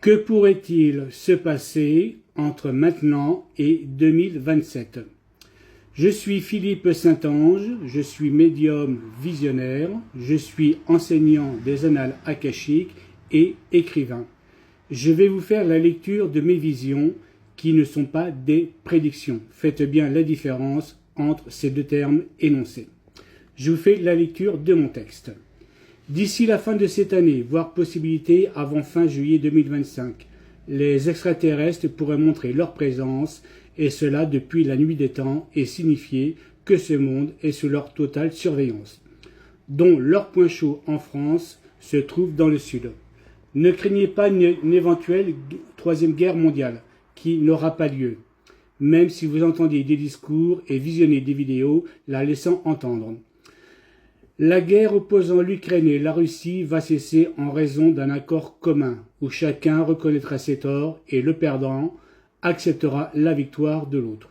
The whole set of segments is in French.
Que pourrait-il se passer entre maintenant et 2027? Je suis Philippe Saint-Ange, je suis médium visionnaire, je suis enseignant des annales akashiques et écrivain. Je vais vous faire la lecture de mes visions qui ne sont pas des prédictions. Faites bien la différence entre ces deux termes énoncés. Je vous fais la lecture de mon texte. D'ici la fin de cette année, voire possibilité avant fin juillet 2025, les extraterrestres pourraient montrer leur présence, et cela depuis la nuit des temps, et signifier que ce monde est sous leur totale surveillance, dont leur point chaud en France se trouve dans le sud. Ne craignez pas une éventuelle troisième guerre mondiale, qui n'aura pas lieu, même si vous entendez des discours et visionnez des vidéos la laissant entendre. La guerre opposant l'Ukraine et la Russie va cesser en raison d'un accord commun, où chacun reconnaîtra ses torts et le perdant acceptera la victoire de l'autre.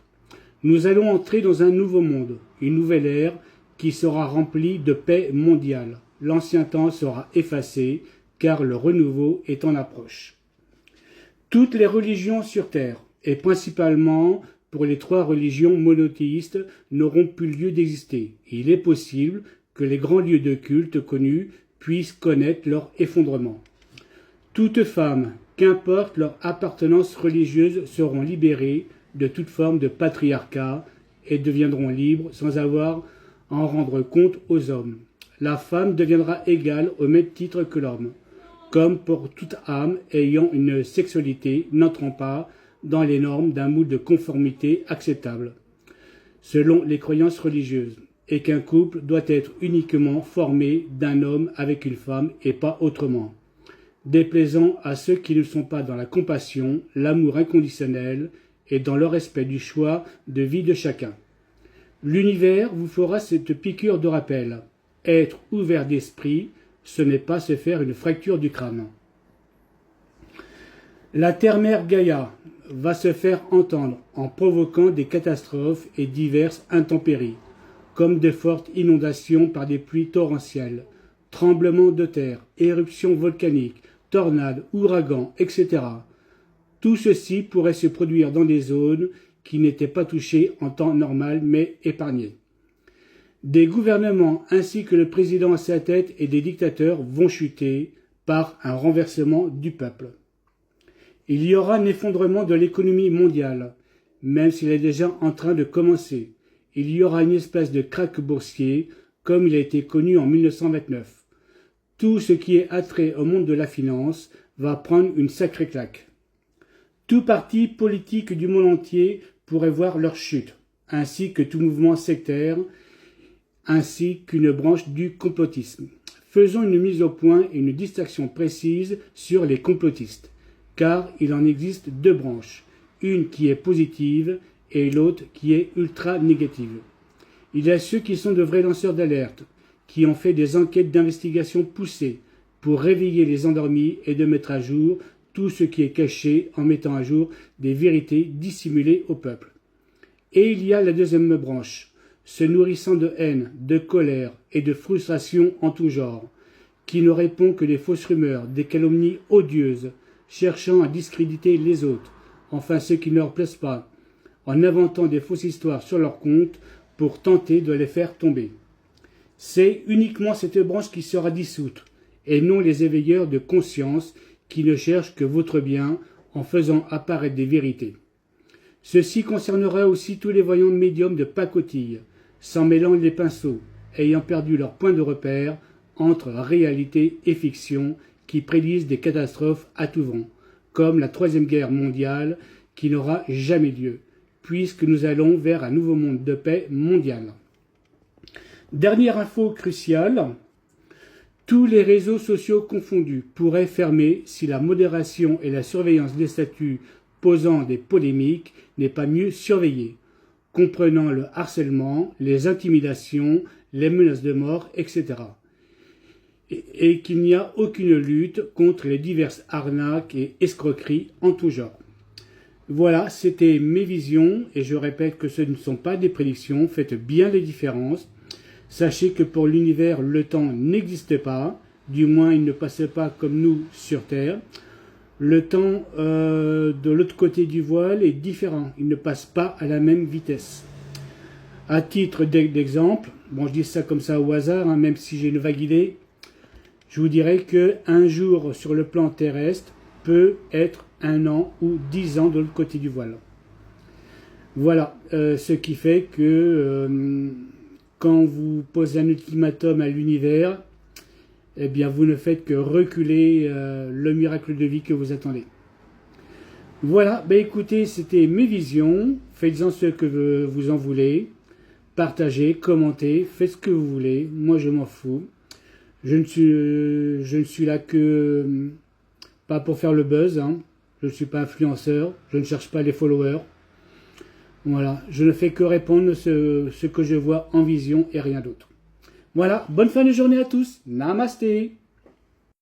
Nous allons entrer dans un nouveau monde, une nouvelle ère qui sera remplie de paix mondiale. L'ancien temps sera effacé, car le renouveau est en approche. Toutes les religions sur Terre, et principalement pour les 3 religions monothéistes, n'auront plus lieu d'exister. Il est possible que les grands lieux de culte connus puissent connaître leur effondrement. Toutes femmes, qu'importe leur appartenance religieuse, seront libérées de toute forme de patriarcat et deviendront libres sans avoir à en rendre compte aux hommes. La femme deviendra égale au même titre que l'homme, comme pour toute âme ayant une sexualité n'entrant pas dans les normes d'un moule de conformité acceptable, selon les croyances religieuses, et qu'un couple doit être uniquement formé d'un homme avec une femme et pas autrement, déplaisant à ceux qui ne sont pas dans la compassion, l'amour inconditionnel et dans le respect du choix de vie de chacun. L'univers vous fera cette piqûre de rappel. Être ouvert d'esprit, ce n'est pas se faire une fracture du crâne. La terre-mère Gaïa va se faire entendre en provoquant des catastrophes et diverses intempéries, comme de fortes inondations par des pluies torrentielles, tremblements de terre, éruptions volcaniques, tornades, ouragans, etc. Tout ceci pourrait se produire dans des zones qui n'étaient pas touchées en temps normal mais épargnées. Des gouvernements ainsi que le président à sa tête et des dictateurs vont chuter par un renversement du peuple. Il y aura un effondrement de l'économie mondiale, même s'il est déjà en train de commencer. Il y aura une espèce de krach boursier, comme il a été connu en 1929. Tout ce qui est attrait au monde de la finance va prendre une sacrée claque. Tout parti politique du monde entier pourrait voir leur chute, ainsi que tout mouvement sectaire, ainsi qu'une branche du complotisme. Faisons une mise au point et une distinction précise sur les complotistes, car il en existe 2 branches, une qui est positive et l'autre qui est ultra négative. Il y a ceux qui sont de vrais lanceurs d'alerte, qui ont fait des enquêtes d'investigation poussées pour réveiller les endormis et de mettre à jour tout ce qui est caché en mettant à jour des vérités dissimulées au peuple. Et il y a la deuxième branche, se nourrissant de haine, de colère et de frustration en tout genre, qui ne répond que des fausses rumeurs, des calomnies odieuses, cherchant à discréditer les autres, enfin ceux qui ne leur plaisent pas, en inventant des fausses histoires sur leur compte pour tenter de les faire tomber. C'est uniquement cette branche qui sera dissoute, et non les éveilleurs de conscience qui ne cherchent que votre bien en faisant apparaître des vérités. Ceci concernera aussi tous les voyants médiums de pacotille, s'en mêlant les pinceaux, ayant perdu leur point de repère entre réalité et fiction, qui prédisent des catastrophes à tout vent, comme la Troisième Guerre mondiale qui n'aura jamais lieu, puisque nous allons vers un nouveau monde de paix mondiale. Dernière info cruciale, tous les réseaux sociaux confondus pourraient fermer si la modération et la surveillance des statuts posant des polémiques n'est pas mieux surveillée, comprenant le harcèlement, les intimidations, les menaces de mort, etc. Et qu'il n'y a aucune lutte contre les diverses arnaques et escroqueries en tout genre. Voilà, c'était mes visions, et je répète que ce ne sont pas des prédictions, faites bien les différences. Sachez que pour l'univers, le temps n'existe pas, du moins il ne passe pas comme nous sur Terre. le temps de l'autre côté du voile est différent. Il ne passe pas à la même vitesse. À titre d'exemple, bon, je dis ça comme ça au hasard, hein, même si j'ai une vague idée, je vous dirais qu'un jour sur le plan terrestre peut être 1 an ou 10 ans de l'autre côté du voile. Voilà, ce qui fait que quand vous posez un ultimatum à l'univers, eh bien vous ne faites que reculer le miracle de vie que vous attendez. Voilà, ben écoutez, c'était mes visions. Faites-en ce que vous en voulez. Partagez, commentez, faites ce que vous voulez. Moi, je m'en fous. Je ne suis là que pas pour faire le buzz. Hein. Je ne suis pas influenceur. Je ne cherche pas les followers. Voilà, je ne fais que répondre ce que je vois en vision et rien d'autre. Voilà, bonne fin de journée à tous. Namasté.